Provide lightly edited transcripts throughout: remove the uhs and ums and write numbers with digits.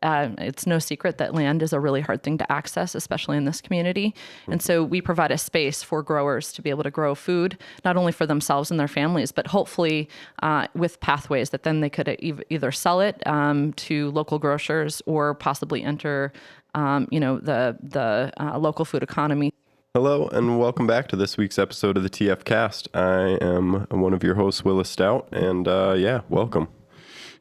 it's no secret that land is a really hard thing to access, especially in this community. And so we provide a space for growers to be able to grow food, not only for themselves and their families, but hopefully with pathways that then they could either sell it to local grocers or possibly enter, the local food economy. Hello, and welcome back to this week's episode of the TF Cast. I am one of your hosts, Willis Stout, and welcome.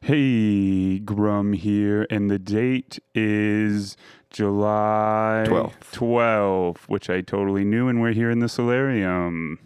Hey, Grum here, and the date is July 12th, which I totally knew, and we're here in the solarium.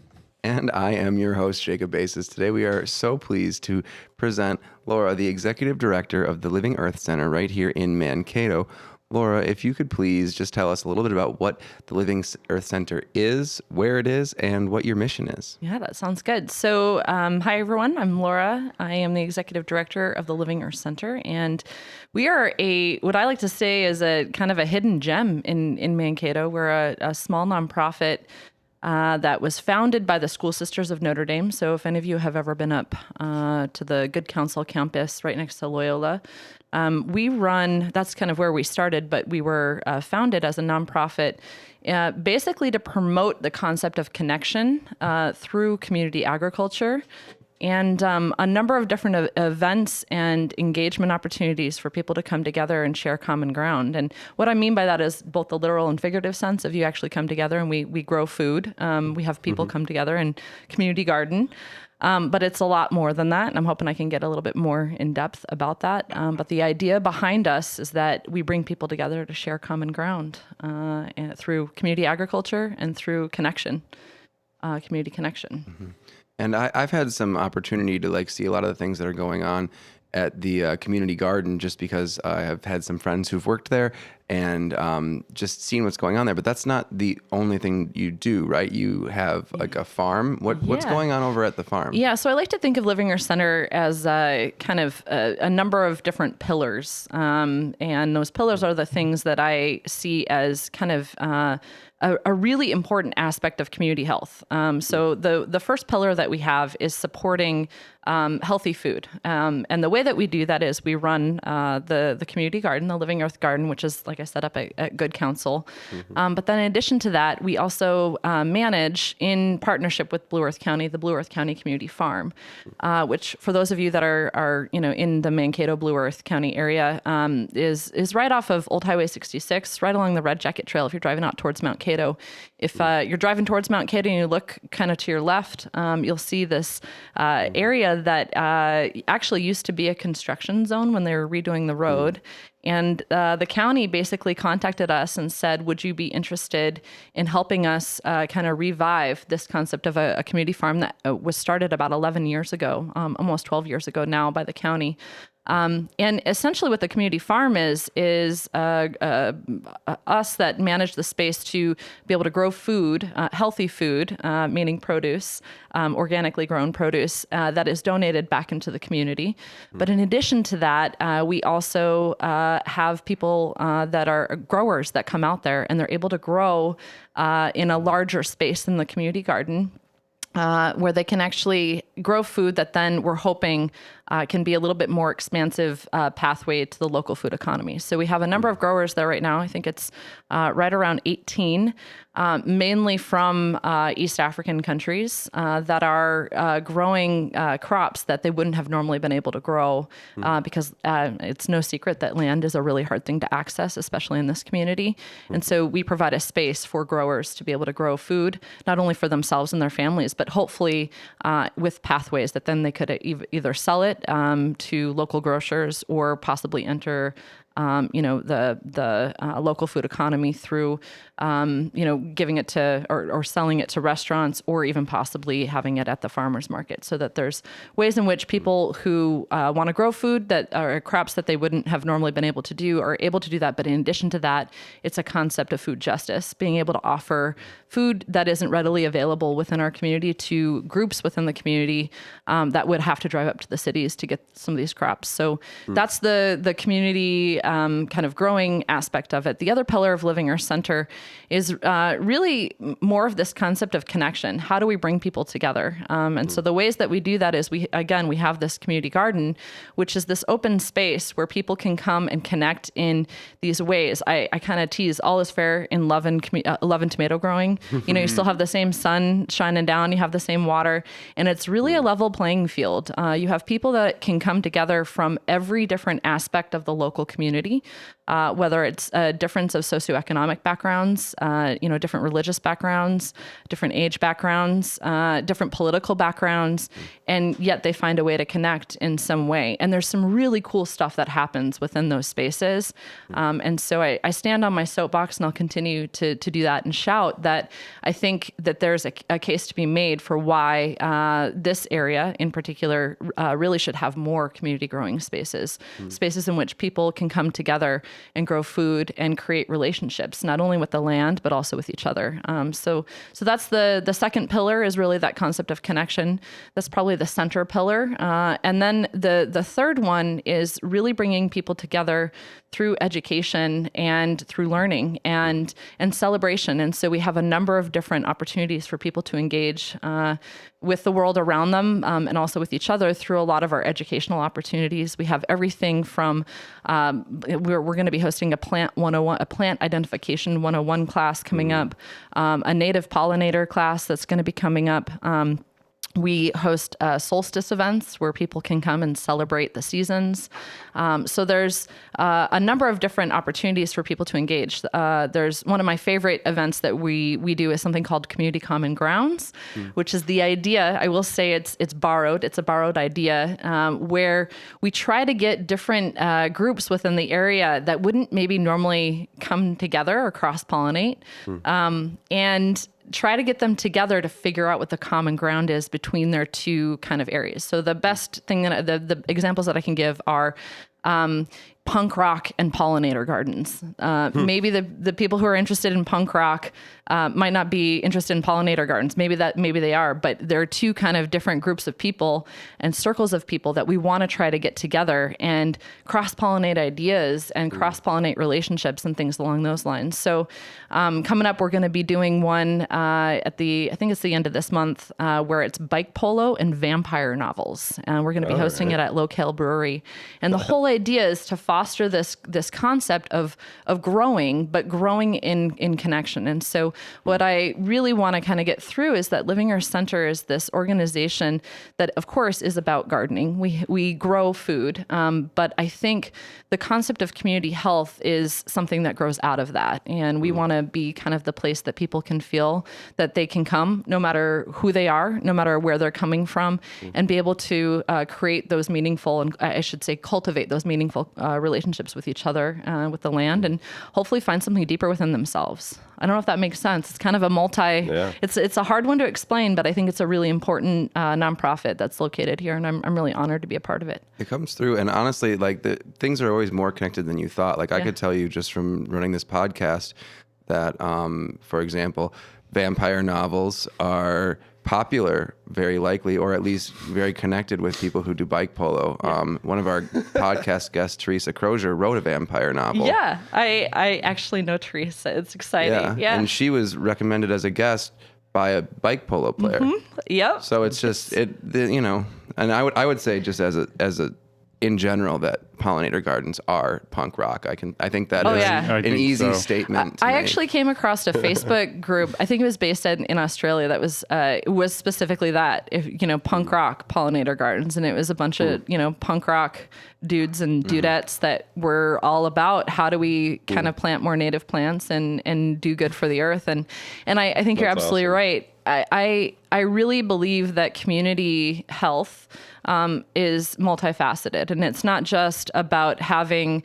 And I am your host, Jacob Basis. Today we are so pleased to present Laura, the Executive Director of the Living Earth Center right here in Mankato. Laura, if you could please just tell us a little bit about what the Living Earth Center is, where it is, and what your mission is. Yeah, that sounds good. So, hi, everyone. I'm Laura. I am the Executive Director of the Living Earth Center, and we are what I like to say is a kind of a hidden gem in Mankato. We're a small nonprofit that was founded by the School Sisters of Notre Dame. So if any of you have ever been up to the Good Counsel campus right next to Loyola, that's kind of where we started, but we were founded as a nonprofit basically to promote the concept of connection through community agriculture and a number of different events and engagement opportunities for people to come together and share common ground. And what I mean by that is both the literal and figurative sense of you actually come together and we grow food. We have people come together and community garden. But it's a lot more than that, and I'm hoping I can get a little bit more in depth about that. But the idea behind us is that we bring people together to share common ground and through community agriculture and through connection, community connection. Mm-hmm. And I've had some opportunity to see a lot of the things that are going on at the community garden, just because I have had some friends who've worked there and just seen what's going on there. But that's not the only thing you do, right? You have a farm. What's going on over at the farm? Yeah, so I like to think of Living Earth Center as kind of a number of different pillars. And those pillars are the things that I see as kind of a really important aspect of community health. So the first pillar that we have is supporting healthy food. And the way that we do that is we run the community garden, the Living Earth Garden, which is, like I said, up at Good Counsel. But then in addition to that, we also manage in partnership with Blue Earth County, the Blue Earth County Community Farm, which for those of you that are in the Mankato Blue Earth County area is right off of Old Highway 66, right along the Red Jacket Trail if you're driving out towards Mount Cato. If you're driving towards Mount Cato and you look kind of to your left, you'll see this area that actually used to be a construction zone when they were redoing the road. And the county basically contacted us and said, would you be interested in helping us kind of revive this concept of a community farm that was started about 11 years ago, almost 12 years ago now by the county. And essentially what the community farm is us that manage the space to be able to grow food, healthy food, meaning produce, organically grown produce that is donated back into the community. But in addition to that, we also have people that are growers that come out there and they're able to grow in a larger space in the community garden. Where they can actually grow food that then we're hoping can be a little bit more expansive pathway to the local food economy. So we have a number of growers there right now. I think it's right around 18, mainly from East African countries that are growing crops that they wouldn't have normally been able to grow because it's no secret that land is a really hard thing to access, especially in this community. And so we provide a space for growers to be able to grow food, not only for themselves and their families, but hopefully with pathways that then they could either sell it to local grocers or possibly enter the local food economy through, giving it to or selling it to restaurants or even possibly having it at the farmers market, so that there's ways in which people who want to grow food that are crops that they wouldn't have normally been able to do are able to do that. But in addition to that, it's a concept of food justice, being able to offer food that isn't readily available within our community to groups within the community that would have to drive up to the cities to get some of these crops. So that's the community kind of growing aspect of it. The other pillar of Living Our Center is really more of this concept of connection. How do we bring people together? And so the ways that we do that is we have this community garden, which is this open space where people can come and connect in these ways. I kind of tease, all is fair in love and tomato growing. You still have the same sun shining down, you have the same water, and it's really a level playing field. You have people that can come together from every different aspect of the local community, whether it's a difference of socioeconomic backgrounds, different religious backgrounds, different age backgrounds, different political backgrounds, and yet they find a way to connect in some way. And there's some really cool stuff that happens within those spaces. And so I stand on my soapbox, and I'll continue to do that and shout that I think that there's a case to be made for why this area in particular really should have more community growing spaces, spaces in which people can come together and grow food and create relationships, not only with the land, but also with each other. So that's the second pillar, is really that concept of connection. That's probably the center pillar. And then the third one is really bringing people together through education and through learning and celebration. And so we have a number of different opportunities for people to engage with the world around them, and also with each other through a lot of our educational opportunities. We have everything from we're going to be hosting a plant 101, a plant identification 101 class coming up, a native pollinator class that's going to be coming up. We host solstice events where people can come and celebrate the seasons. So there's a number of different opportunities for people to engage. There's one of my favorite events that we do is something called Community Common Grounds, which is the idea, I will say it's borrowed. It's a borrowed idea where we try to get different groups within the area that wouldn't maybe normally come together or cross-pollinate. And try to get them together to figure out what the common ground is between their two kind of areas. So the best thing, the examples that I can give are punk rock and pollinator gardens. Maybe the people who are interested in punk rock might not be interested in pollinator gardens. Maybe they are, but there are two kind of different groups of people and circles of people that we want to try to get together and cross-pollinate ideas and cross-pollinate relationships and things along those lines. So coming up, we're going to be doing one I think it's the end of this month, where it's bike polo and vampire novels. And we're going to be hosting it at Locale Brewery. And the whole idea is to foster this concept of growing, but growing in connection. And so what I really want to kind of get through is that Living Our Center is this organization that, of course, is about gardening. We grow food, but I think the concept of community health is something that grows out of that. And we want to be kind of the place that people can feel that they can come, no matter who they are, no matter where they're coming from, and be able to create those meaningful, and I should say cultivate those meaningful relationships with each other, with the land, and hopefully find something deeper within themselves. I don't know if that makes sense. It's kind of a it's a hard one to explain, but I think it's a really important nonprofit that's located here, and I'm really honored to be a part of it. It comes through, and honestly, like the things are always more connected than you thought. Like I could tell you just from running this podcast that, for example, vampire novels are popular, very likely, or at least very connected with people who do bike polo. One of our podcast guests, Teresa Crozier, wrote a vampire novel. Yeah, I actually know Teresa. It's exciting. Yeah. And she was recommended as a guest by a bike polo player. Yep. So it's just and I would say just as a in general that pollinator gardens are punk rock. I think that is an easy statement. I actually came across a Facebook group. I think it was based in Australia. That was specifically that, punk rock pollinator gardens, and it was a bunch of punk rock dudes and dudettes that were all about how do we kind of plant more native plants and do good for the earth. And I think you're absolutely right. I really believe that community health is multifaceted, and it's not just about having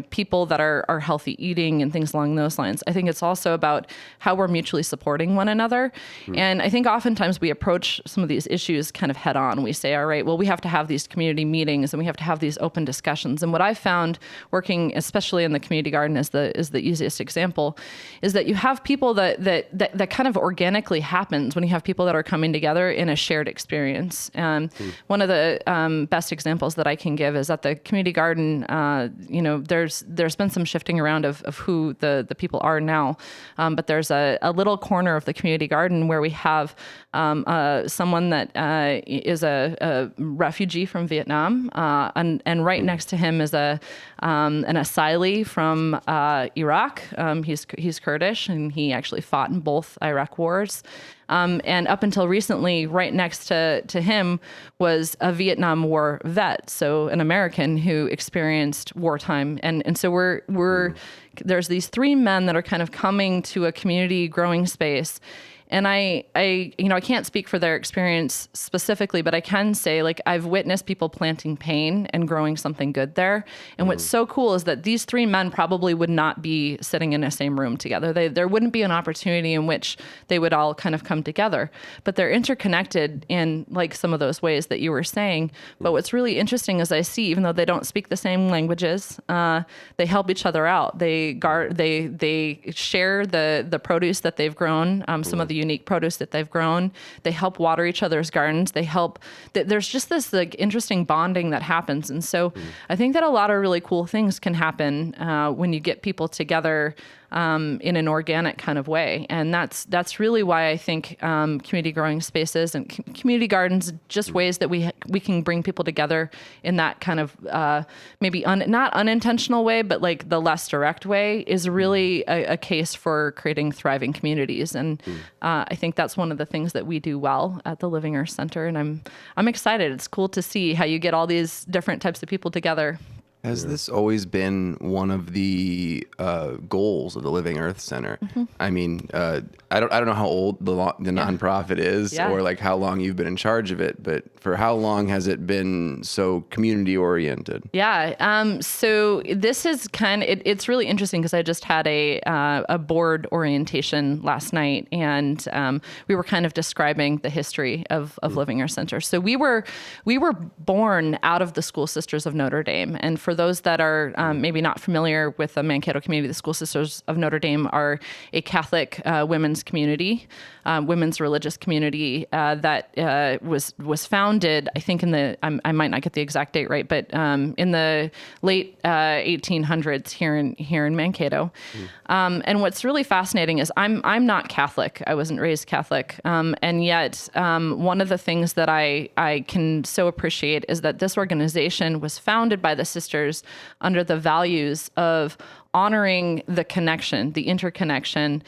people that are healthy eating and things along those lines. I think it's also about how we're mutually supporting one another. And I think oftentimes we approach some of these issues kind of head on. We say, all right, well, we have to have these community meetings and we have to have these open discussions. And what I found working, especially in the community garden, is the easiest example, is that you have people that kind of organically happens when you have people that are coming together in a shared experience. experience. One of the best examples that I can give is at the community garden. There's been some shifting around of who the people are now, but there's a little corner of the community garden where we have someone that is a refugee from Vietnam, and right next to him is an asylee from Iraq. He's Kurdish, and he actually fought in both Iraq wars. And up until recently, right next to him was a Vietnam War vet, so an American who experienced wartime. And so there's these three men that are kind of coming to a community growing space. And I can't speak for their experience specifically, but I can say, like, I've witnessed people planting pain and growing something good there. And what's so cool is that these three men probably would not be sitting in the same room together. There wouldn't be an opportunity in which they would all kind of come together, but they're interconnected in like some of those ways that you were saying. But what's really interesting is I see, even though they don't speak the same languages, they help each other out. They share the produce that they've grown, some of the unique produce that they've grown. They help water each other's gardens. There's just this like interesting bonding that happens. And so I think that a lot of really cool things can happen when you get people together in an organic kind of way. And that's really why I think community growing spaces and community gardens, just ways that we can bring people together in that kind of maybe not unintentional way, but like the less direct way, is really a case for creating thriving communities. And I think that's one of the things that we do well at the Living Earth Center. And I'm excited. It's cool to see how you get all these different types of people together. Has this always been one of the goals of the Living Earth Center? I mean, I don't know how old the nonprofit is, or like how long you've been in charge of it, but for how long has it been so community oriented? Yeah. So this is it's really interesting because I just had a board orientation last night, and we were kind of describing the history of Living Earth Center. So we were born out of the School Sisters of Notre Dame, and for those that are maybe not familiar with the Mankato community, the School Sisters of Notre Dame are a Catholic women's community, women's religious community that was founded, I think I might not get the exact date right, but in the late 1800s here in Mankato. And what's really fascinating is I'm not Catholic. I wasn't raised Catholic, and yet one of the things that I can so appreciate is that this organization was founded by the sisters under the values of honoring the connection, the interconnection,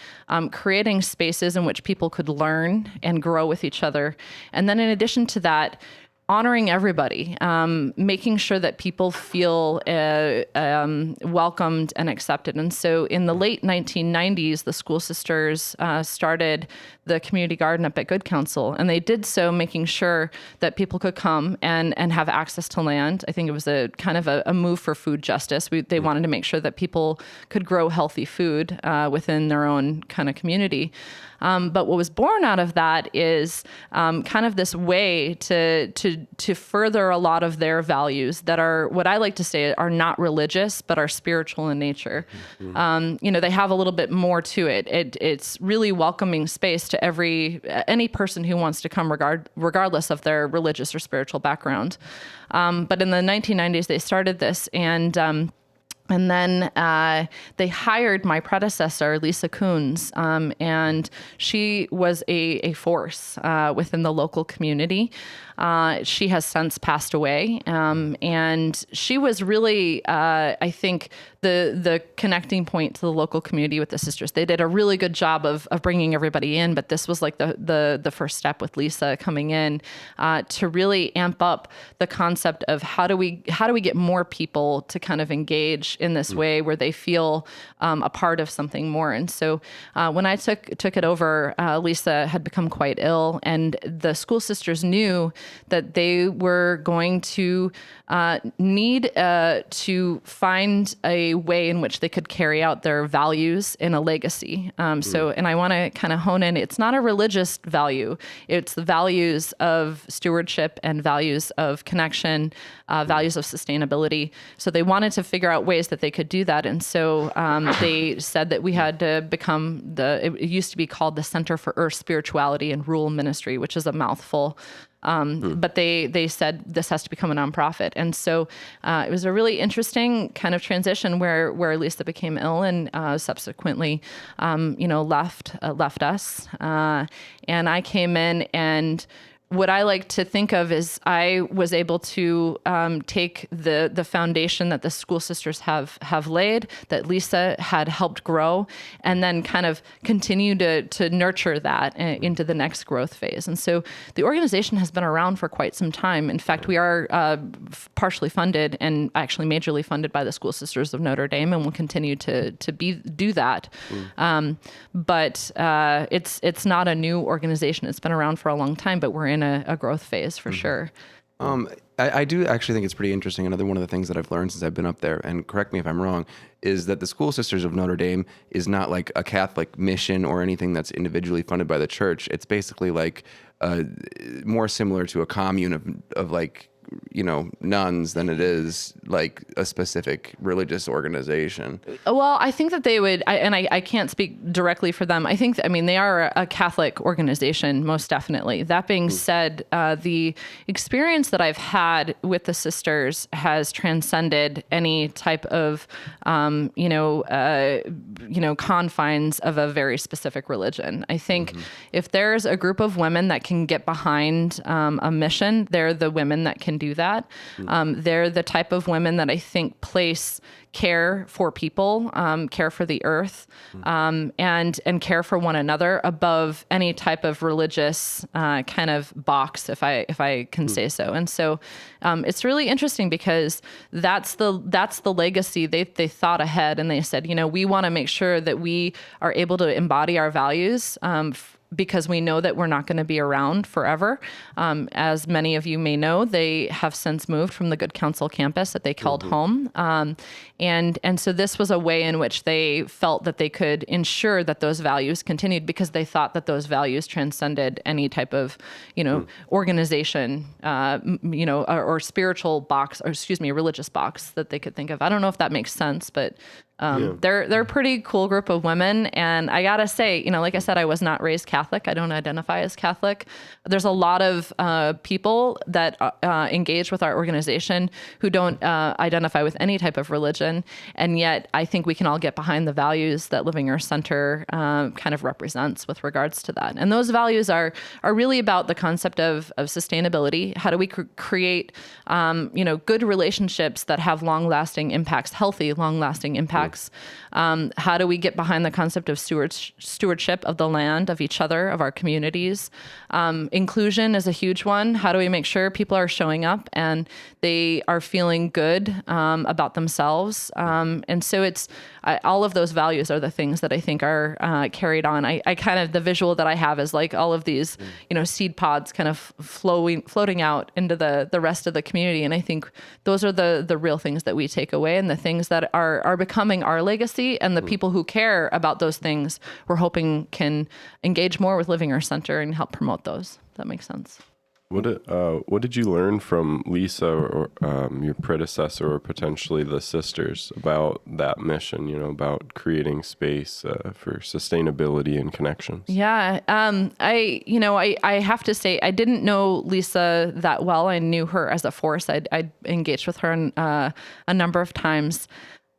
creating spaces in which people could learn and grow with each other. And then in addition to that, honoring everybody, making sure that people feel welcomed and accepted. And so in the late 1990s, the School Sisters started the community garden up at Good Counsel, and they did so making sure that people could come and have access to land. I think it was a kind of a move for food justice. They wanted to make sure that people could grow healthy food within their own kind of community. But what was born out of that is kind of this way to further a lot of their values that are, what I like to say, are not religious, but are spiritual in nature. They have a little bit more to it. It's really welcoming space to any person who wants to come, regardless of their religious or spiritual background. But in the 1990s, they started this, and then they hired my predecessor, Lisa Coons, and she was a force within the local community. She has since passed away, and she was really, I think, the connecting point to the local community with the sisters. They did a really good job of bringing everybody in, but this was like the first step with Lisa coming in to really amp up the concept of how do we get more people to kind of engage in this way where they feel a part of something more. And so when I took it over, Lisa had become quite ill, and the School Sisters knew that they were going to need to find a way in which they could carry out their values in a legacy. And I want to kind of hone in, it's not a religious value. It's the values of stewardship and values of connection, values of sustainability. So they wanted to figure out ways ways that they could do that. And so they said that we had to become it used to be called the Center for Earth Spirituality and Rural Ministry, which is a mouthful. But they said this has to become a nonprofit. And so it was a really interesting kind of transition where Lisa became ill and subsequently, left us. And I came in, and what I like to think of is I was able to take the foundation that the school sisters have laid, that Lisa had helped grow, and then kind of continue to nurture that into the next growth phase. And so the organization has been around for quite some time. In fact, we are partially funded and actually majorly funded by the School Sisters of Notre Dame, and will continue to do that. But it's not a new organization. It's been around for a long time, but we're in a growth phase for sure. I do actually think it's pretty interesting. Another one of the things that I've learned since I've been up there, and correct me if I'm wrong, is that the School Sisters of Notre Dame is not like a Catholic mission or anything that's individually funded by the church. It's basically like more similar to a commune of like, nuns than it is like a specific religious organization. Well, I think that they would, I can't speak directly for them. I think, they are a Catholic organization, most definitely. That being said, the experience that I've had with the sisters has transcended any type of, confines of a very specific religion. I think if there's a group of women that can get behind a mission, they're the women that can do that. They're the type of women that I think place care for people, care for the earth, and care for one another above any type of religious kind of box, if I can say so. And so it's really interesting because that's the legacy. They thought ahead, and they said, we want to make sure that we are able to embody our values, because we know that we're not going to be around forever. As many of you may know, they have since moved from the Good Counsel campus that they called home. And so this was a way in which they felt that they could ensure that those values continued, because they thought that those values transcended any type of, organization, or spiritual box, or religious box that they could think of. I don't know if that makes sense, but they're a pretty cool group of women. And I gotta say, like I said, I was not raised Catholic. I don't identify as Catholic. There's a lot of people that engage with our organization who don't identify with any type of religion. And yet I think we can all get behind the values that Living Earth Center kind of represents with regards to that. And those values are really about the concept of sustainability. How do we create, good relationships that have long-lasting impacts, healthy, long-lasting impacts? How do we get behind the concept of stewardship of the land, of each other, of our communities? Inclusion is a huge one. How do we make sure people are showing up and they are feeling good about themselves? And so it's all of those values are the things that I think are carried on. I kind of, the visual that I have is like all of these, seed pods kind of floating out into the rest of the community. And I think those are the real things that we take away, and the things that are becoming our legacy, and the people who care about those things we're hoping can engage more with Living Earth Center and help promote those. That makes sense. What did you learn from Lisa or your predecessor, or potentially the sisters, about that mission, about creating space for sustainability and connections? Yeah. I have to say, I didn't know Lisa that well. I knew her as a force. I'd engaged with her a number of times.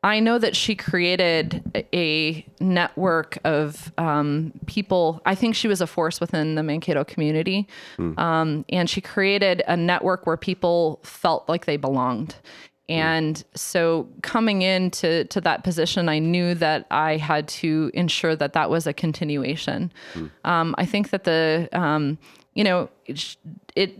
I know that she created a network of people. I think she was a force within the Mankato community. And she created a network where people felt like they belonged. And so coming into that position, I knew that I had to ensure that was a continuation. I think that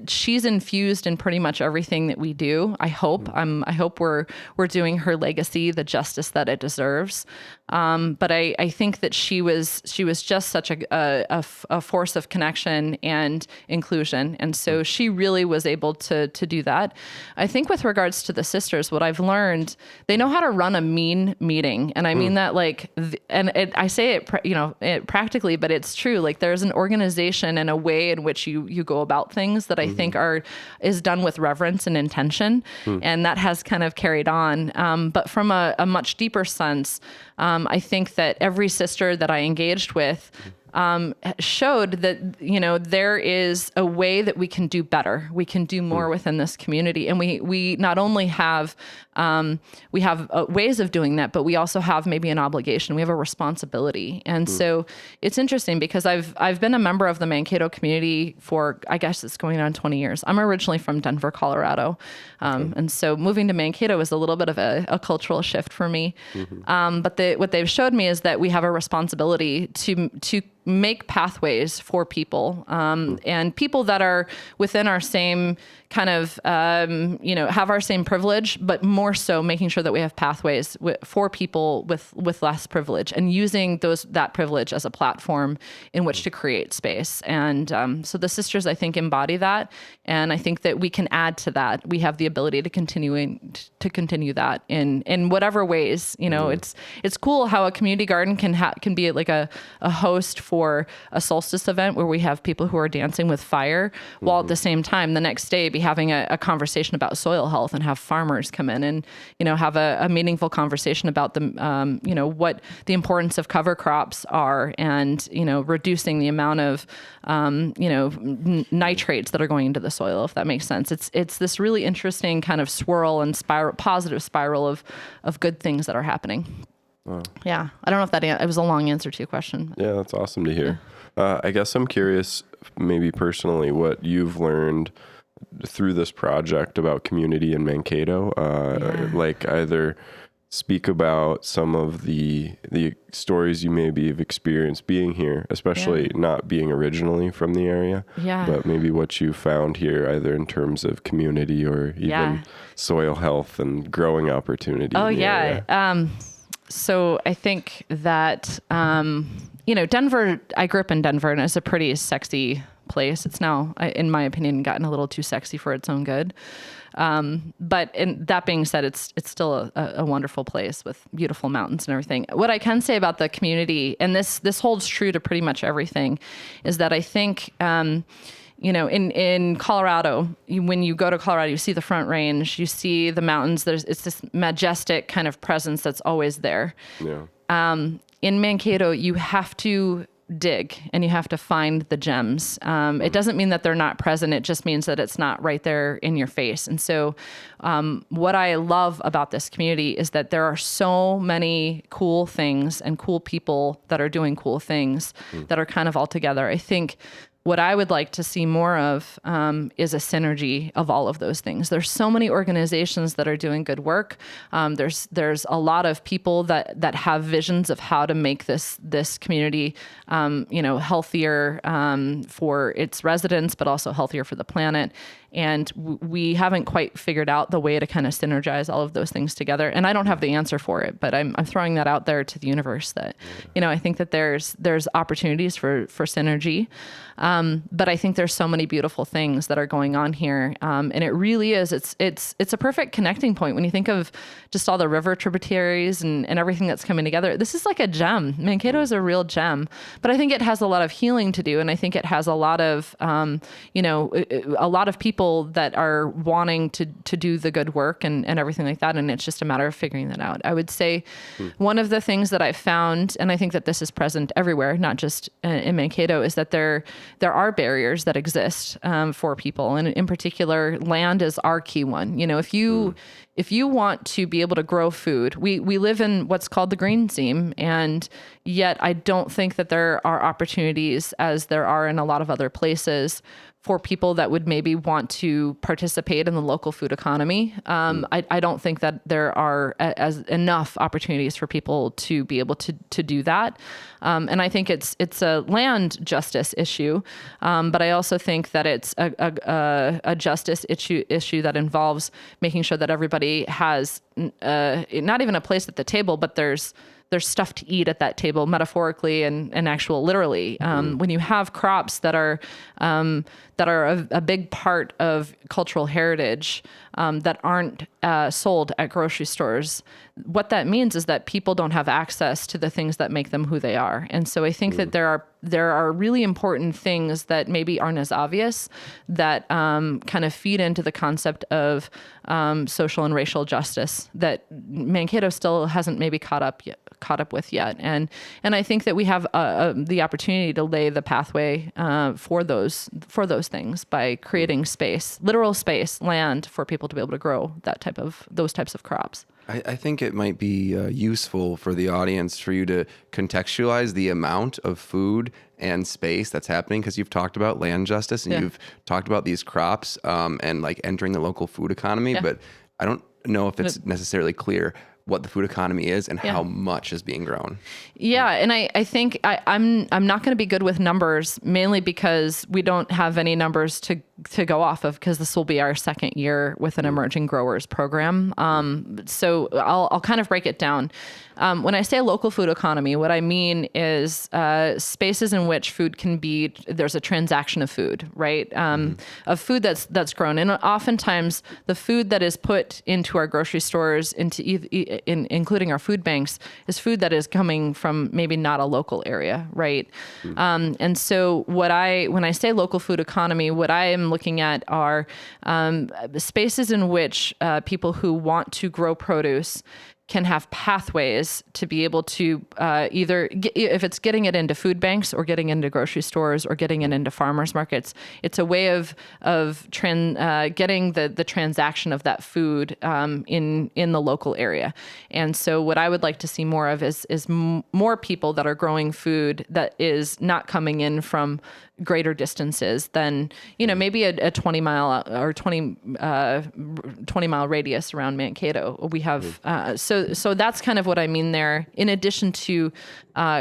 she's infused in pretty much everything that we do. I hope. I hope we're doing her legacy the justice that it deserves. But I think that she was just such a force of connection and inclusion, and so she really was able to do that. I think with regards to the sisters, what I've learned, they know how to run a mean meeting, and I mean that I say it practically, but it's true. Like, there's an organization and a way in which you go go about things that I think is done with reverence and intention. And that has kind of carried on. But from a much deeper sense, I think that every sister that I engaged with showed that, there is a way that we can do better. We can do more within this community. And we not only have, ways of doing that, but we also have maybe an obligation. We have a responsibility. And so it's interesting because I've been a member of the Mankato community for, I guess it's going on 20 years. I'm originally from Denver, Colorado. And so moving to Mankato was a little bit of a cultural shift for me. But what they've showed me is that we have a responsibility to make pathways for people, and people that are within our same kind of, have our same privilege, but more so making sure that we have pathways for people with less privilege, and using that privilege as a platform in which to create space. And so the sisters, I think, embody that, and I think that we can add to that. We have the ability to continue that in whatever ways. It's cool how a community garden can be like a host for a solstice event where we have people who are dancing with fire, while at the same time the next day be having a conversation about soil health and have farmers come in and have a meaningful conversation about the what the importance of cover crops are, and reducing the amount of nitrates that are going into the soil, if that makes sense. It's this really interesting kind of swirl and positive spiral of good things that are happening. Wow. Yeah. I don't know if it was a long answer to your question. Yeah, that's awesome to hear. I guess I'm curious, maybe personally, what you've learned through this project about community in Mankato. Like either speak about some of the stories you maybe have experienced being here, especially not being originally from the area, but maybe what you found here, either in terms of community or even soil health and growing opportunity. Oh, yeah. So I think that, Denver, I grew up in Denver, and it's a pretty sexy place. It's now, in my opinion, gotten a little too sexy for its own good. But that being said, it's still a wonderful place with beautiful mountains and everything. What I can say about the community, and this holds true to pretty much everything, is that I think, in Colorado, when you go to Colorado, you see the Front Range, you see the mountains. It's this majestic kind of presence that's always there. Yeah. In Mankato, you have to dig and you have to find the gems. It doesn't mean that they're not present. It just means that it's not right there in your face. And so what I love about this community is that there are so many cool things and cool people that are doing cool things that are kind of all together. I think what I would like to see more of is a synergy of all of those things. There's so many organizations that are doing good work. There's a lot of people that have visions of how to make this community, healthier for its residents, but also healthier for the planet. And we haven't quite figured out the way to kind of synergize all of those things together. And I don't have the answer for it, but I'm throwing that out there to the universe that, I think that there's opportunities for synergy. But I think there's so many beautiful things that are going on here. And it really is, it's a perfect connecting point when you think of just all the river tributaries and everything that's coming together. This is like a gem. Mankato is a real gem, but I think it has a lot of healing to do. And I think it has a lot of, a lot of people that are wanting to do the good work and everything like that. And it's just a matter of figuring that out. I would say one of the things that I've found, and I think that this is present everywhere, not just in Mankato, is that there are barriers that exist for people. And in particular, land is our key one. If you want to be able to grow food, we live in what's called the green seam, and yet I don't think that there are opportunities as there are in a lot of other places for people that would maybe want to participate in the local food economy. I don't think that there are as enough opportunities for people to be able to do that. And I think it's a land justice issue, but I also think that it's a justice issue that involves making sure that everybody has not even a place at the table, but there's stuff to eat at that table, metaphorically and literally. When you have crops that are a big part of cultural heritage that aren't sold at grocery stores, what that means is that people don't have access to the things that make them who they are. And so I think that there are really important things that maybe aren't as obvious that kind of feed into the concept of social and racial justice that Mankato still hasn't maybe caught up with yet. And I think that we have the opportunity to lay the pathway for those things by creating space, literal space, land for people to be able to grow those types of crops. I think it might be useful for the audience for you to contextualize the amount of food and space that's happening, because you've talked about land justice and you've talked about these crops and like entering the local food economy, but I don't know if it's necessarily clear what the food economy is and how much is being grown. Yeah, and I think I'm not going to be good with numbers, mainly because we don't have any numbers to go off of, because this will be our second year with an emerging growers program. So I'll kind of break it down. When I say local food economy, what I mean is spaces in which food can be, there's a transaction of food, right? Of food that's grown. And oftentimes the food that is put into our grocery stores, including our food banks, is food that is coming from maybe not a local area, right? And so when I say local food economy, what I am looking at are spaces in which people who want to grow produce can have pathways to be able to either, if it's getting it into food banks or getting into grocery stores or getting it into farmers markets, it's a way of getting the transaction of that food in the local area. And so what I would like to see more of is more people that are growing food that is not coming in from greater distances than, maybe a 20 mile or 20 mile radius around Mankato. We have, so that's kind of what I mean there. In addition to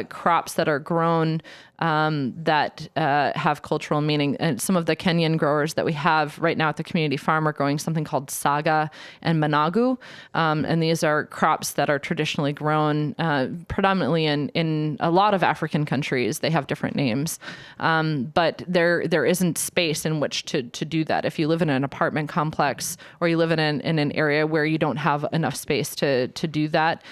crops that are grown that have cultural meaning. And some of the Kenyan growers that we have right now at the community farm are growing something called saga and managu. And these are crops that are traditionally grown predominantly in a lot of African countries. They have different names. But there isn't space in which to do that. If you live in an apartment complex or you live in an area where you don't have enough space to do that,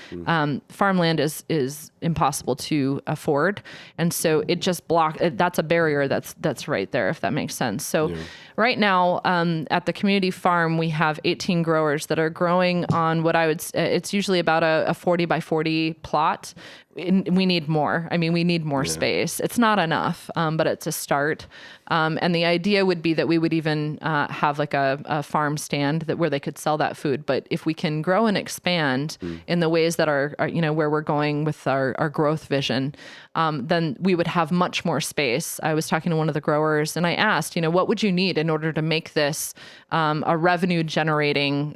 farmland is impossible to afford. And so it just that's a barrier that's right there, if that makes sense. So right now at the community farm, we have 18 growers that are growing on what I would, it's usually about a 40 by 40 plot. We need more. I mean, we need more space. It's not enough, but it's a start. And the idea would be that we would even have like a farm stand where they could sell that food. But if we can grow and expand in the ways that are where we're going with our growth vision, then we would have much more space. I was talking to one of the growers and I asked, what would you need in order to make this a revenue generating,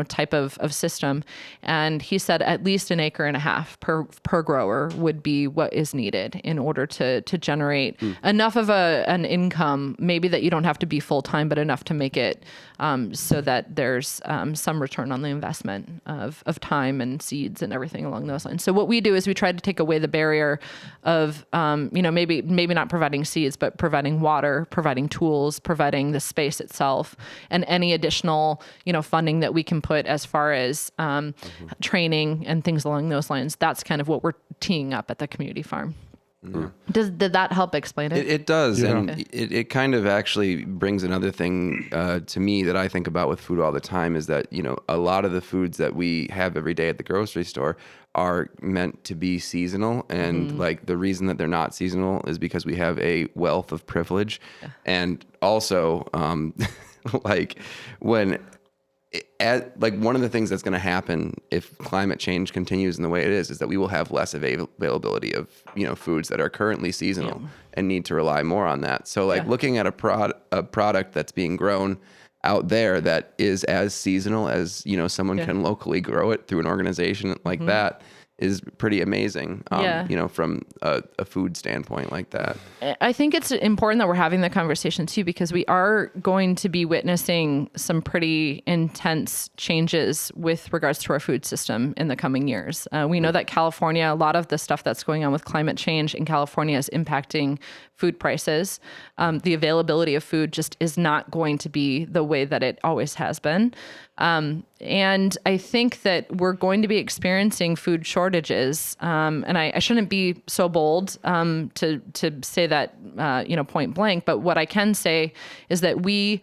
type of system? And he said at least 1.5 acres per grower would be what is needed in order to generate enough of an income, maybe that you don't have to be full-time, but enough to make it so that there's some return on the investment of time and seeds and everything along those lines. So what we do is we try to take away the barrier of, maybe not providing seeds, but providing water, providing tools, providing the space itself, and any additional, funding that we can put as far as training and things along those lines. That's kind of what we're teeing up at the community farm. Did that help explain it? It does. Yeah. And it kind of actually brings another thing to me that I think about with food all the time is that, a lot of the foods that we have every day at the grocery store are meant to be seasonal. And like the reason that they're not seasonal is because we have a wealth of privilege. Yeah. And also like when... one of the things that's going to happen if climate change continues in the way it is that we will have less availability of foods that are currently seasonal and need to rely more on that. So looking at a product that's being grown out there that is as seasonal as someone can locally grow it through an organization like that is pretty amazing, from a food standpoint like that. I think it's important that we're having the conversation too, because we are going to be witnessing some pretty intense changes with regards to our food system in the coming years. We know that California, a lot of the stuff that's going on with climate change in California is impacting food prices. The availability of food just is not going to be the way that it always has been. And I think that we're going to be experiencing food shortages. And I shouldn't be so bold to say that, point blank. But what I can say is that we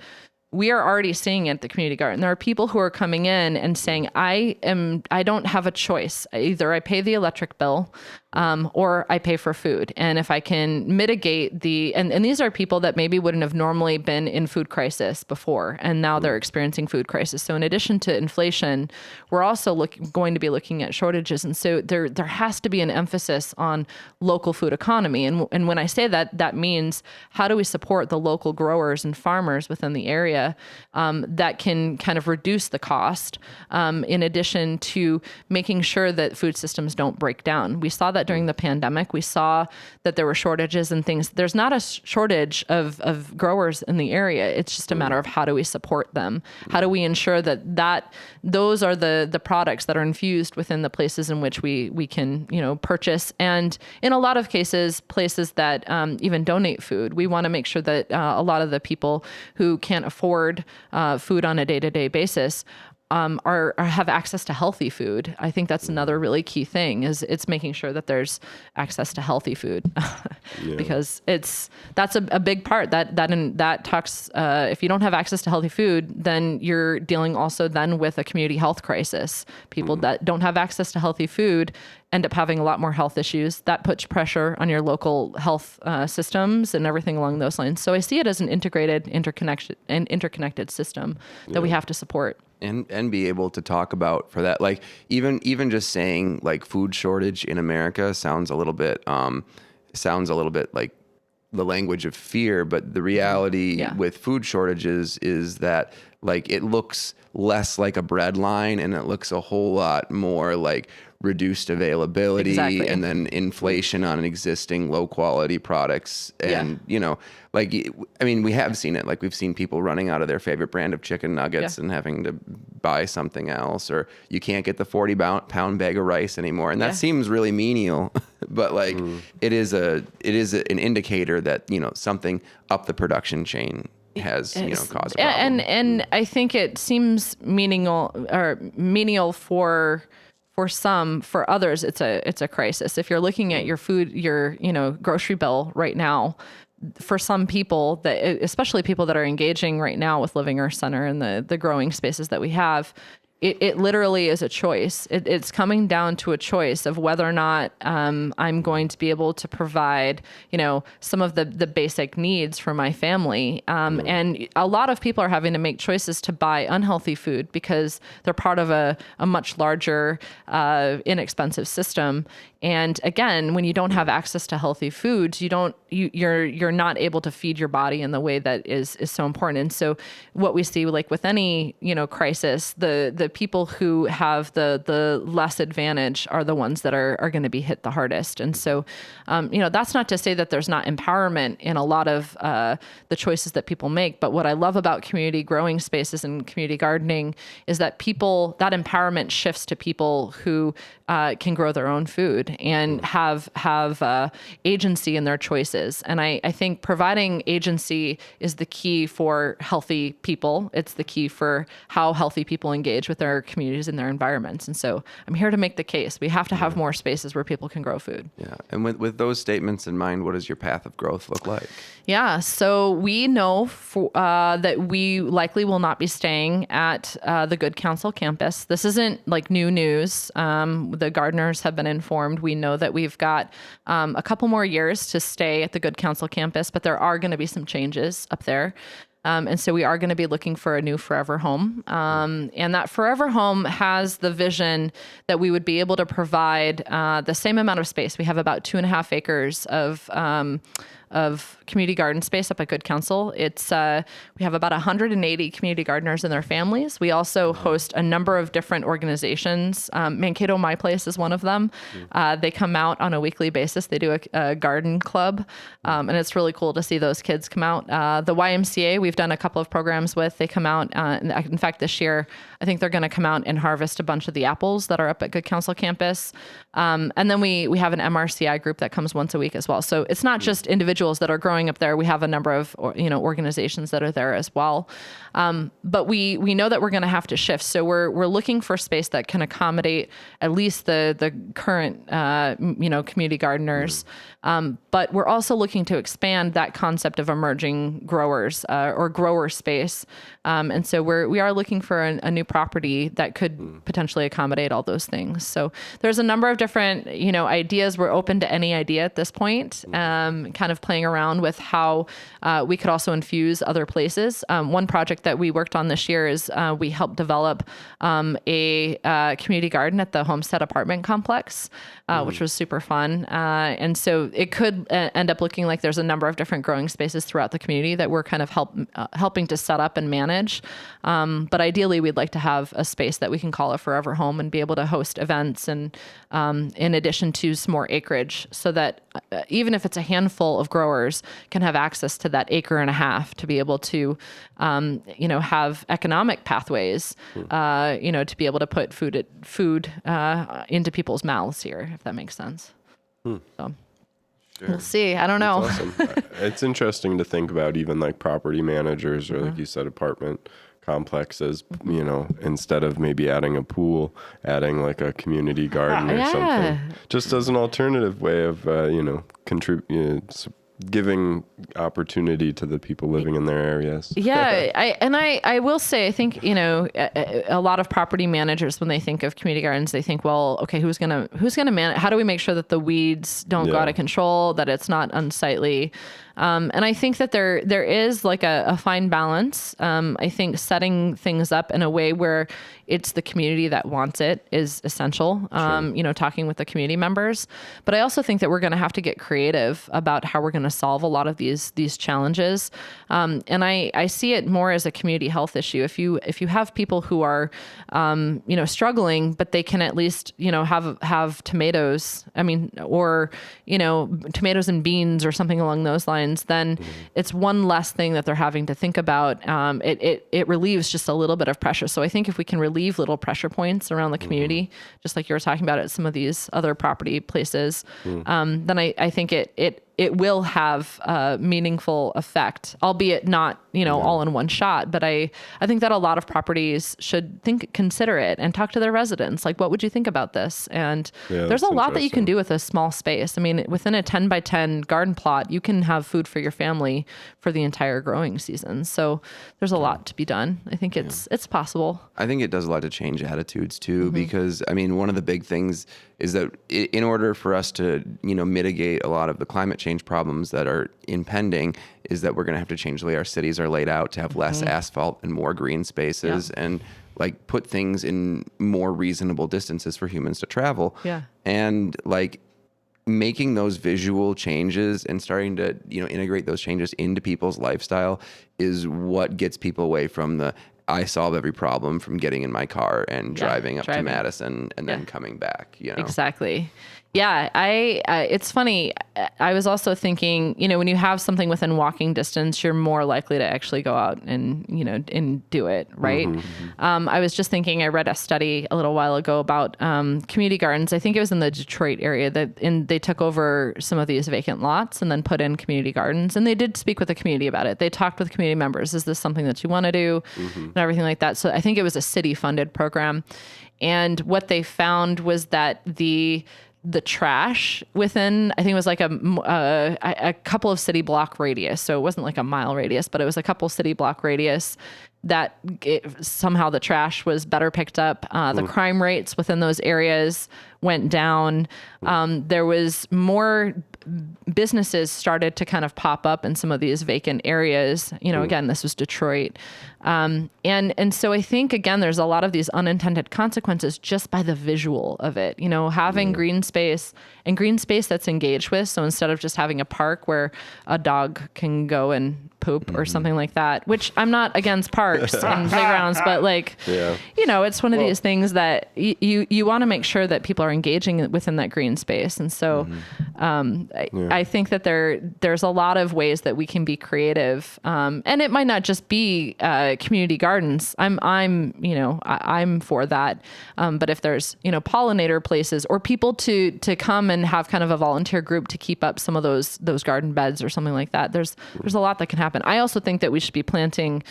are already seeing it at the community garden. There are people who are coming in and saying, I don't have a choice. Either I pay the electric bill, or I pay for food. And if I can mitigate and these are people that maybe wouldn't have normally been in food crisis before, and now they're experiencing food crisis. So in addition to inflation, we're also going to be looking at shortages. And so there has to be an emphasis on local food economy. And when I say that, that means how do we support the local growers and farmers within the area that can kind of reduce the cost, in addition to making sure that food systems don't break down. We saw that during the pandemic. We saw that there were shortages and things. There's not a shortage of growers in the area. It's just a matter of how do we support them? How do we ensure that those are the products that are infused within the places in which we can, purchase. And in a lot of cases, places that even donate food. We want to make sure that a lot of the people who can't afford food on a day-to-day basis have access to healthy food. I think that's another really key thing is it's making sure that there's access to healthy food because that's a big part that talks, if you don't have access to healthy food, then you're dealing also then with a community health crisis. People that don't have access to healthy food end up having a lot more health issues. That puts pressure on your local health systems and everything along those lines. So I see it as an interconnected system that we have to support. And be able to talk about for that, like even just saying like food shortage in America sounds a little bit like the language of fear, but the reality with food shortages is that like it looks less like a bread line and it looks a whole lot more like reduced availability and then inflation on existing low quality products. And, we have seen it. Like we've seen people running out of their favorite brand of chicken nuggets and having to buy something else, or you can't get the 40-pound bag of rice anymore. And that seems really menial, but like it is an indicator that, something up the production chain has caused a problem. And I think it seems menial for some. For others it's a crisis. If you're looking at your food, your grocery bill right now, for some people, that especially people that are engaging right now with Living Earth Center and the growing spaces that we have, it literally is a choice. It's coming down to a choice of whether or not I'm going to be able to provide, some of the basic needs for my family. And a lot of people are having to make choices to buy unhealthy food because they're part of a much larger, inexpensive system. And again, when you don't have access to healthy foods, you're not able to feed your body in the way that is so important. And so what we see, like with any, crisis, the people who have the less advantage are the ones that are going to be hit the hardest. And so, that's not to say that there's not empowerment in a lot of the choices that people make. But what I love about community growing spaces and community gardening is that that empowerment shifts to people who can grow their own food and have agency in their choices. And I think providing agency is the key for healthy people. It's the key for how healthy people engage with their communities and their environments. And so I'm here to make the case. We have to have more spaces where people can grow food. Yeah. And with those statements in mind, what does your path of growth look like? Yeah. So we know that we likely will not be staying at the Good Counsel campus. This isn't like new news. The gardeners have been informed. We know that we've got a couple more years to stay at the Good Counsel campus, but there are going to be some changes up there. And so we are going to be looking for a new forever home. And that forever home has the vision that we would be able to provide the same amount of space. We have about 2.5 acres of community garden space up at Good Counsel. It's we have about 180 community gardeners and their families. We also host a number of different organizations. Mankato My Place is one of them. They come out on a weekly basis. They do a garden club, and it's really cool to see those kids come out. The YMCA, we've we've done a couple of programs with. They come out, in fact, this year, I think they're going to come out and harvest a bunch of the apples that are up at Good Counsel campus. And then we have an MRCI group that comes once a week as well. So it's not just individuals that are growing up there. We have a number of, organizations that are there as well. But we know that we're going to have to shift. So we're looking for space that can accommodate at least the current, community gardeners. But we're also looking to expand that concept of emerging growers or grower space. And so we are looking for a new property that could potentially accommodate all those things. So there's a number of different, ideas. We're open to any idea at this point, kind of playing around with how we could also infuse other places. One project that we worked on this year is we helped develop a community garden at the Homestead apartment complex, which was super fun. And so it could end up looking like there's a number of different growing spaces throughout the community that we're kind of helping to set up and manage. But ideally, we'd like to have a space that we can call a forever home and be able to host events, and in addition to some more acreage, so that even if it's a handful of growers can have access to that acre and a half to be able to, have economic pathways, to be able to put food into people's mouths here, if that makes sense. So. Sure. We'll see. I don't know. That's awesome. It's interesting to think about even like property managers or like you said, apartment complexes, instead of maybe adding a pool, adding like a community garden or something, just as an alternative way of, giving opportunity to the people living in their areas. Yeah. I will say, I think, a lot of property managers, when they think of community gardens, they think, well, okay, who's going to manage? How do we make sure that the weeds don't go out of control, that it's not unsightly? And I think that there is like a fine balance. I think setting things up in a way where it's the community that wants it is essential. Talking with the community members, but I also think that we're going to have to get creative about how we're going to solve a lot of these challenges. And I see it more as a community health issue. If you have people who are, struggling, but they can at least, have tomatoes, or, tomatoes and beans or something along those lines, then it's one less thing that they're having to think about. It relieves just a little bit of pressure. So I think if we can relieve little pressure points around the community, just like you were talking about at some of these other property places, then I think it will have a meaningful effect, albeit not, all in one shot. But I think that a lot of properties should consider it and talk to their residents. Like, what would you think about this? And there's a lot that you can do with a small space. Within a 10 by 10 garden plot, you can have food for your family for the entire growing season. So there's a lot to be done. I think it's possible. I think it does a lot to change attitudes too, because one of the big things is that in order for us to, mitigate a lot of the climate change problems that are impending, is that we're going to have to change the way our cities are laid out to have less asphalt and more green spaces and like put things in more reasonable distances for humans to travel. Yeah. And like making those visual changes and starting to, integrate those changes into people's lifestyle is what gets people away from I solve every problem from getting in my car and driving up to Madison and then coming back, Exactly. Yeah. It's funny. I was also thinking, when you have something within walking distance, you're more likely to actually go out and, and do it. Right. I was just thinking, I read a study a little while ago about, community gardens. I think it was in the Detroit area they took over some of these vacant lots and then put in community gardens. And they did speak with the community about it. They talked with community members. Is this something that you want to do? And everything like that. So I think it was a city funded program. And what they found was that the trash within, I think it was like a couple of city block radius. So it wasn't like a mile radius, but it was a couple city block radius that somehow the trash was better picked up. The crime rates within those areas went down. There was more businesses started to kind of pop up in some of these vacant areas. Again, this was Detroit. And so I think, again, there's a lot of these unintended consequences just by the visual of it, having green space and green space that's engaged with. So instead of just having a park where a dog can go and poop or something like that, which I'm not against parks and playgrounds, but it's one of these things that you want to make sure that people are engaging within that green space. And so, I think that there's a lot of ways that we can be creative, and it might not just be community gardens. I'm for that, but if there's pollinator places or people to come and have kind of a volunteer group to keep up some of those garden beds or something like that, there's a lot that can happen. I also think that we should be planting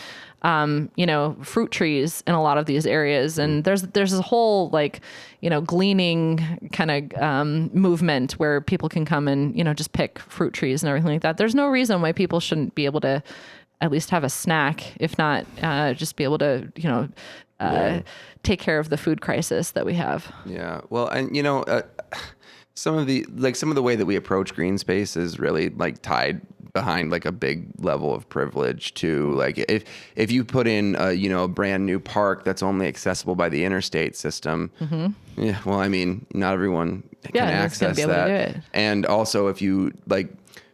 fruit trees in a lot of these areas. And there's this whole gleaning kind of movement where people can come and, just pick fruit trees and everything like that. There's no reason why people shouldn't be able to at least have a snack, if not just be able to, take care of the food crisis that we have. Yeah. Well, and some of the way that we approach green space is really tied behind a big level of privilege too. If you put in a brand new park that's only accessible by the interstate system, yeah, well, I mean, not everyone can access that. And also if you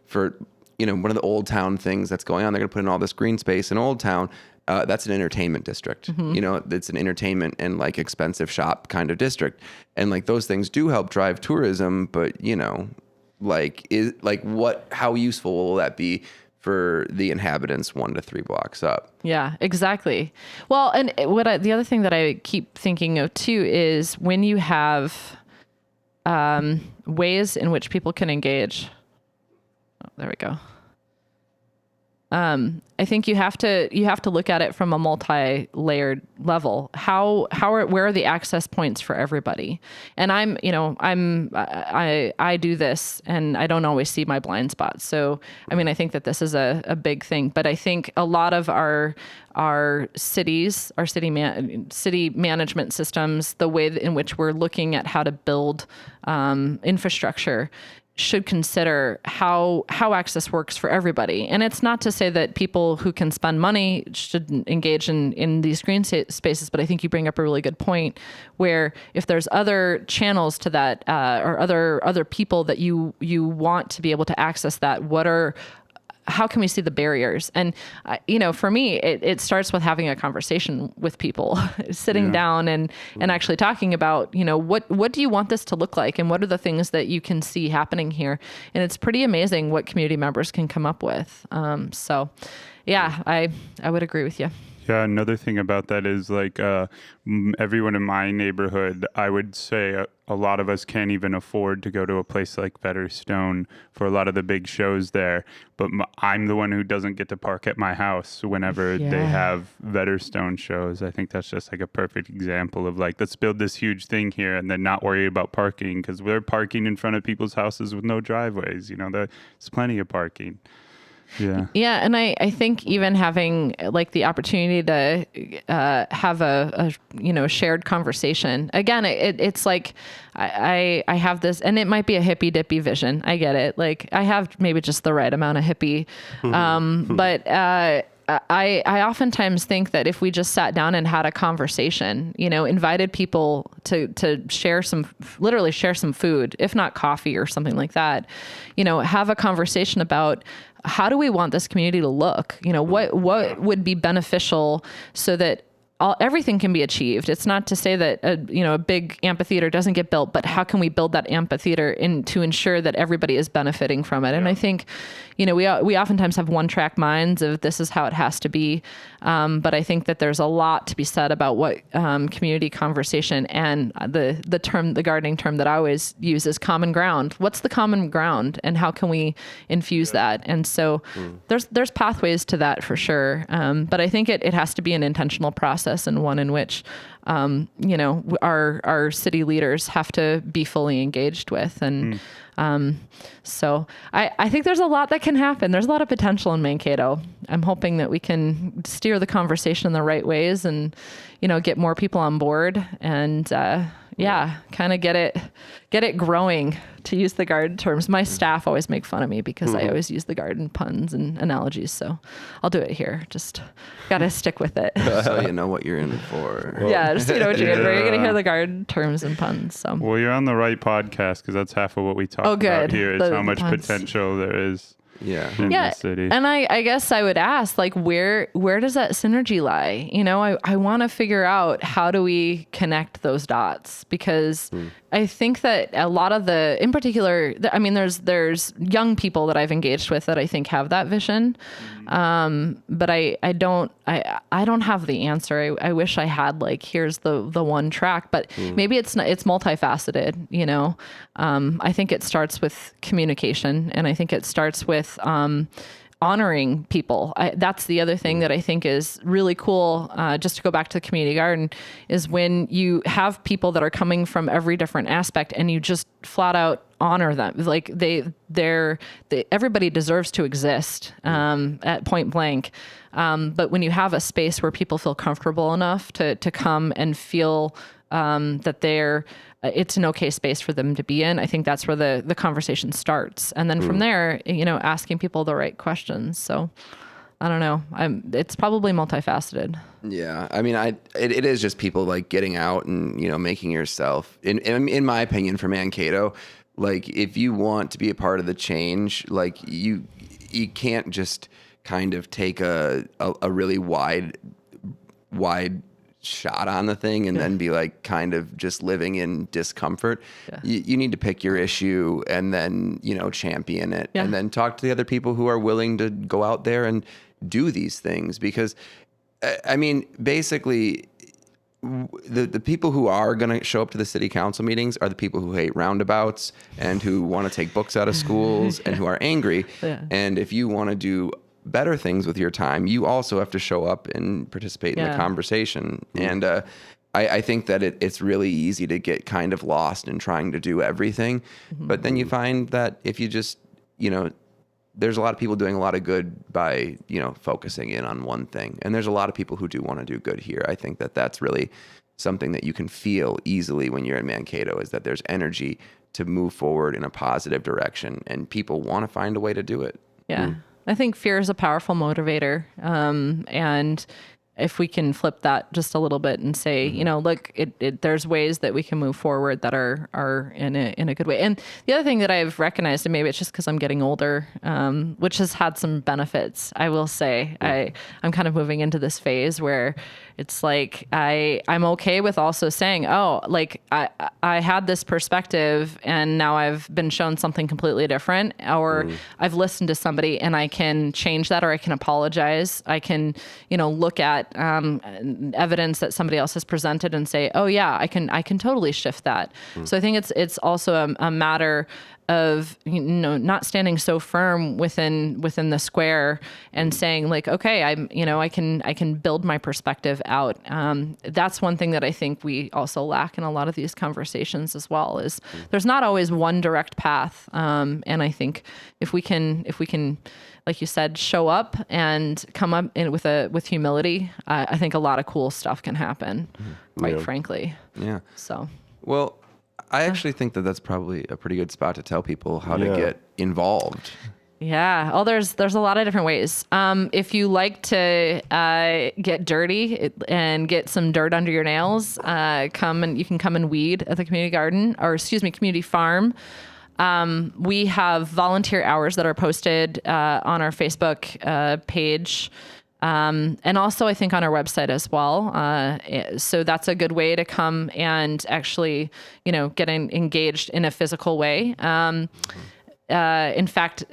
for one of the Old Town things that's going on, they're going to put in all this green space in Old Town. That's an entertainment district. It's an entertainment and expensive shop kind of district. And those things do help drive tourism, but how useful will that be for the inhabitants 1 to 3 blocks up? Yeah, exactly. Well, and the other thing that I keep thinking of too is when you have ways in which people can engage. Oh, there we go. I think you have to look at it from a multi-layered level. Where are the access points for everybody? And I do this and I don't always see my blind spots. So, I mean, I think that this is a big thing, but I think a lot of our cities, our city management systems, the way in which we're looking at how to build infrastructure should consider how access works for everybody. And it's not to say that people who can spend money shouldn't engage in these green spaces, but I think you bring up a really good point where if there's other channels to that, or other people that you want to be able to access that, how can we see the barriers? And, for me, it starts with having a conversation with people, sitting down and actually talking about, what do you want this to look like? And what are the things that you can see happening here? And it's pretty amazing what community members can come up with. So yeah, I would agree with you. Yeah, another thing about that is everyone in my neighborhood, I would say a lot of us can't even afford to go to a place like Featherstone for a lot of the big shows there. But I'm the one who doesn't get to park at my house whenever they have Featherstone shows. I think that's just a perfect example of let's build this huge thing here and then not worry about parking, because we're parking in front of people's houses with no driveways. There's plenty of parking. Yeah. And I think even having the opportunity to have a shared conversation. Again, it's I have this, and it might be a hippy dippy vision. I get it. I have maybe just the right amount of hippie. But I oftentimes think that if we just sat down and had a conversation, invited people to literally share some food, if not coffee or something like that, have a conversation about how do we want this community to look? What would be beneficial so that everything can be achieved. It's not to say that a big amphitheater doesn't get built, but how can we build that amphitheater to ensure that everybody is benefiting from it? And I think, we oftentimes have one-track minds of this is how it has to be. But I think that there's a lot to be said about what community conversation and the gardening term that I always use is common ground. What's the common ground and how can we infuse that? And so there's pathways to that for sure. But I think it has to be an intentional process and one in which, our city leaders have to be fully engaged with. And so I think there's a lot that can happen. There's a lot of potential in Mankato. I'm hoping that we can steer the conversation in the right ways and, get more people on board and, kind of get it growing, to use the garden terms. My staff always make fun of me because I always use the garden puns and analogies. So I'll do it here. Just got to stick with it. So you know what you're in for. Well, just what you're in for. You're going to hear the garden terms and puns. So. Well, you're on the right podcast because that's half of what we talk about here is how much potential there is. In the city. And I guess I would ask, where does that synergy lie? I want to figure out how do we connect those dots, because I think that a lot of in particular, I mean, there's young people that I've engaged with that I think have that vision. But I don't have the answer. I wish I had like, here's the one track, but maybe it's multifaceted, you know? I think it starts with communication, and I think it starts with, honoring people. That's the other thing that I think is really cool. Just to go back to the community garden, is when you have people that are coming from every different aspect and you just flat out honor them. Like everybody deserves to exist, at point blank. But when you have a space where people feel comfortable enough to come and feel, that it's an okay space for them to be in, I think that's where the conversation starts. And then from there, you know, asking people the right questions. So I don't know. It's probably multifaceted. Yeah. I mean, it is just people like getting out and, you know, making yourself, in my opinion, for Mankato, like if you want to be a part of the change, like you can't just kind of take a really wide shot on the thing and then be like kind of just living in discomfort. You need to pick your issue and then, you know, champion it, and then talk to the other people who are willing to go out there and do these things. Because I mean, basically the people who are going to show up to the city council meetings are the people who hate roundabouts and who want to take books out of schools and who are angry. And if you want to do better things with your time, you also have to show up and participate in the conversation. And I think that it's really easy to get kind of lost in trying to do everything. But then you find that if you just, you know, there's a lot of people doing a lot of good by, you know, focusing in on one thing. And there's a lot of people who do want to do good here. I think that that's really something that you can feel easily when you're in Mankato, is that there's energy to move forward in a positive direction, and people want to find a way to do it. Yeah. I think fear is a powerful motivator. And if we can flip that just a little bit and say, you know, look, there's ways that we can move forward that are in a good way. And the other thing that I've recognized, and maybe it's just because I'm getting older, which has had some benefits, I will say. I'm kind of moving into this phase where it's like I'm okay with also saying, oh, like I had this perspective and now I've been shown something completely different, or I've listened to somebody and I can change that, or I can apologize. I can, you know, look at evidence that somebody else has presented and say, oh yeah, I can totally shift that. So I think it's also a matter of, you know, not standing so firm within the square and saying like, okay, I can build my perspective out. That's one thing that I think we also lack in a lot of these conversations as well, is there's not always one direct path. And I think if we can, like you said, show up and come up with humility, I think a lot of cool stuff can happen, quite frankly. Yeah. So, well, I actually think that that's probably a pretty good spot to tell people how to get involved. Yeah. Oh, there's a lot of different ways. If you like to get dirty and get some dirt under your nails, you can come and weed at the community garden, or community farm. We have volunteer hours that are posted on our Facebook page. And also I think on our website as well. So that's a good way to come and actually, you know, get engaged in a physical way. In fact,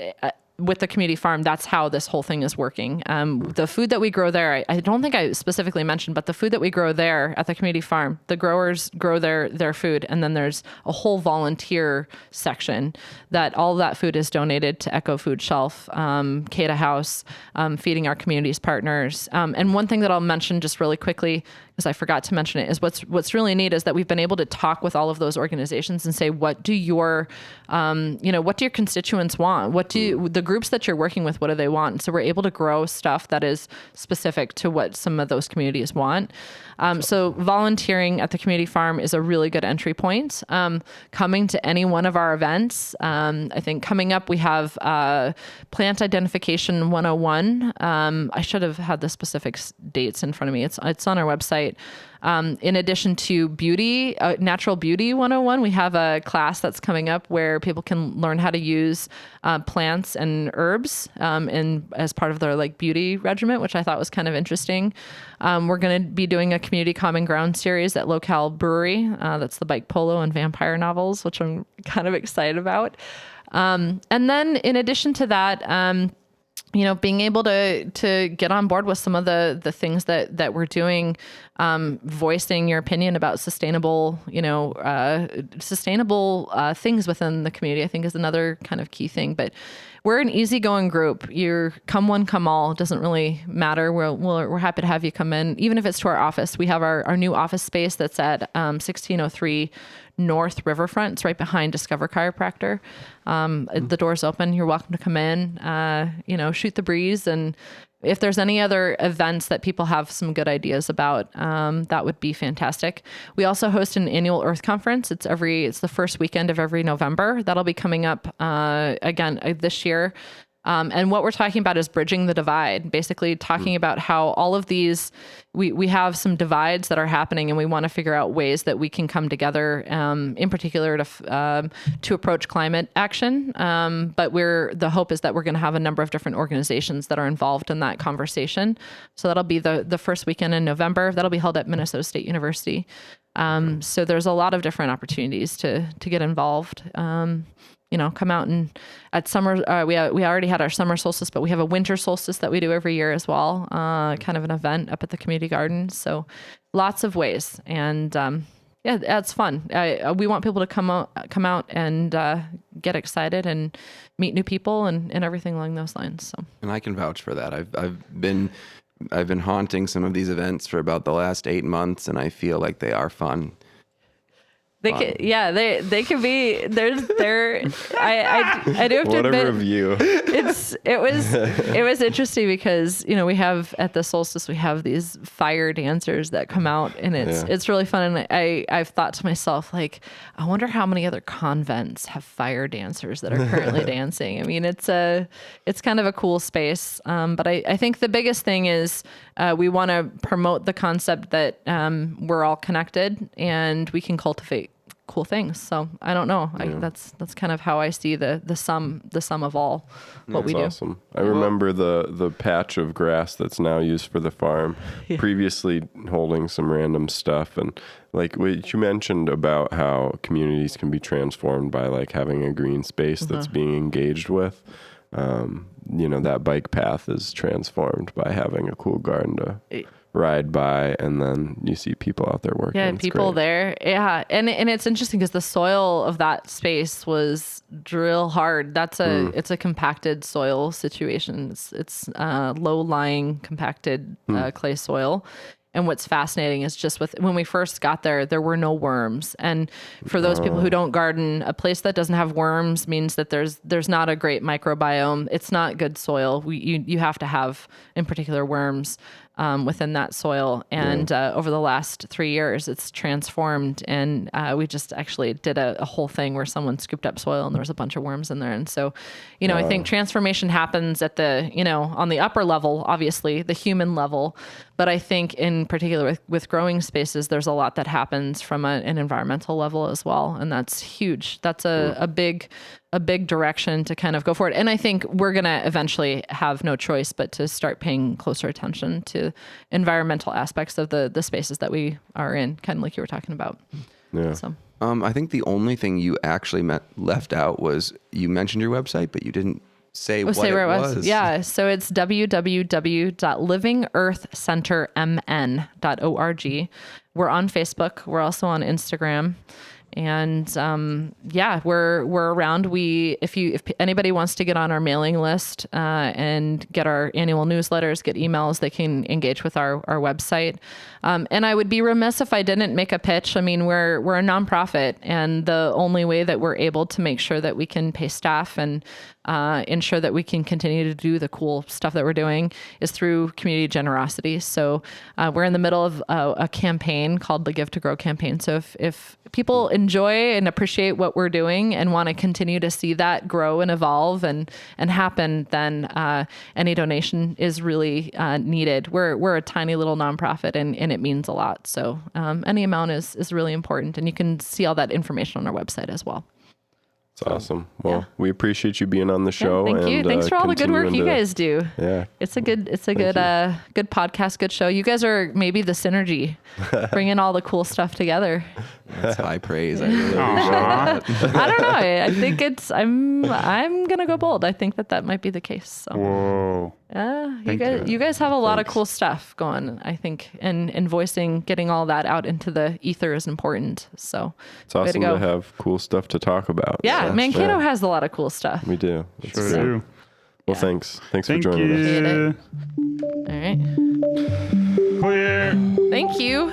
with the community farm, that's how this whole thing is working. The food that we grow there, I don't think I specifically mentioned, but the food that we grow there at the community farm, the growers grow their food. And then there's a whole volunteer section that all that food is donated to Echo Food Shelf, Cada House, feeding our communities partners. And one thing that I'll mention just really quickly, because I forgot to mention it, is what's really neat is that we've been able to talk with all of those organizations and say, what do your constituents want? What do the groups that you're working with, what do they want? And so we're able to grow stuff that is specific to what some of those communities want. So volunteering at the community farm is a really good entry point. Coming to any one of our events, I think coming up we have Plant Identification 101. I should have had the specific dates in front of me. It's on our website. website. In addition to beauty, natural beauty 101, we have a class that's coming up where people can learn how to use plants and herbs as part of their like beauty regimen, which I thought was kind of interesting. We're going to be doing a community common ground series at Locale Brewery. That's the bike polo and vampire novels, which I'm kind of excited about. And then in addition to that, being able to get on board with some of the things that we're doing, voicing your opinion about sustainable things within the community, I think is another kind of key thing. But we're an easygoing group. You're come one, come all. It doesn't really matter. We're happy to have you come in, even if it's to our office. We have our new office space that's at 1603 North Riverfront. It's right behind Discover Chiropractor. The door's open. You're welcome to come in, shoot the breeze. And if there's any other events that people have some good ideas about, that would be fantastic. We also host an annual Earth Conference. It's the first weekend of every November. That'll be coming up again this year. And what we're talking about is bridging the divide, basically talking about how all of these, we have some divides that are happening, and we want to figure out ways that we can come together, in particular to approach climate action. But the hope is that we're going to have a number of different organizations that are involved in that conversation. So that'll be the first weekend in November. That'll be held at Minnesota State University. So there's a lot of different opportunities to get involved. Come out and at summer, we already had our summer solstice, but we have a winter solstice that we do every year as well. Kind of an event up at the community gardens. So lots of ways. And, it's fun. We want people to come out and, get excited and meet new people and everything along those lines. So, and I can vouch for that. I've been haunting some of these events for about the last 8 months, and I feel like they are fun. They can be. I do have to what admit, a review. It was interesting because we have at the solstice we have these fire dancers that come out, and it's really fun. And I've thought to myself, like, I wonder how many other convents have fire dancers that are currently dancing. I mean, it's kind of a cool space. But I think the biggest thing is we want to promote the concept that we're all connected and we can cultivate cool things. So I don't know. That's kind of how I see the sum of all what we do. Awesome. I remember the patch of grass that's now used for the farm, previously holding some random stuff, and like what you mentioned about how communities can be transformed by like having a green space that's being engaged with. That bike path is transformed by having a cool garden to ride by, and then you see people out there working. Yeah, it's people great. there. Yeah, and it's interesting because the soil of that space was drill hard. It's a compacted soil situation. It's low lying compacted clay soil. And what's fascinating is just when we first got there were no worms. And for those people who don't garden, a place that doesn't have worms means that there's not a great microbiome. It's not good soil. You have to have, in particular, worms within that soil. And over the last 3 years, it's transformed. And we just actually did a whole thing where someone scooped up soil and there was a bunch of worms in there. And so, I think transformation happens at the, on the upper level, obviously, the human level. But I think in particular with growing spaces, there's a lot that happens from an environmental level as well. And that's huge. That's a big direction to kind of go forward. And I think we're going to eventually have no choice but to start paying closer attention to environmental aspects of the spaces that we are in, kind of like you were talking about. Yeah. So. I think the only thing you actually left out was you mentioned your website, but you didn't say where it was. Yeah. So it's www.livingearthcentermn.org. We're on Facebook. We're also on Instagram. And we're around. If anybody wants to get on our mailing list and get our annual newsletters, get emails, they can engage with our website. And I would be remiss if I didn't make a pitch. I mean, we're a nonprofit, and the only way that we're able to make sure that we can pay staff and ensure that we can continue to do the cool stuff that we're doing is through community generosity. So we're in the middle of a campaign called the Give to Grow campaign. So if people in enjoy and appreciate what we're doing and want to continue to see that grow and evolve and happen, then any donation is really needed. We're a tiny little nonprofit, and it means a lot. So any amount is really important, and you can see all that information on our website as well. It's awesome. Well, we appreciate you being on the show. Thank you. Thanks for all the good work you guys do. Yeah. It's a good good podcast, good show. You guys are maybe the synergy, bringing all the cool stuff together. That's high praise. I really appreciate that. I don't know. I think I'm gonna go bold. I think that might be the case. So. Whoa. You guys have a lot of cool stuff going, I think, and voicing, getting all that out into the ether is important. So it's awesome to have cool stuff to talk about. Yeah, Mankato has a lot of cool stuff. We do. Sure do. Well, thanks for joining us. All right. Clear. Thank you.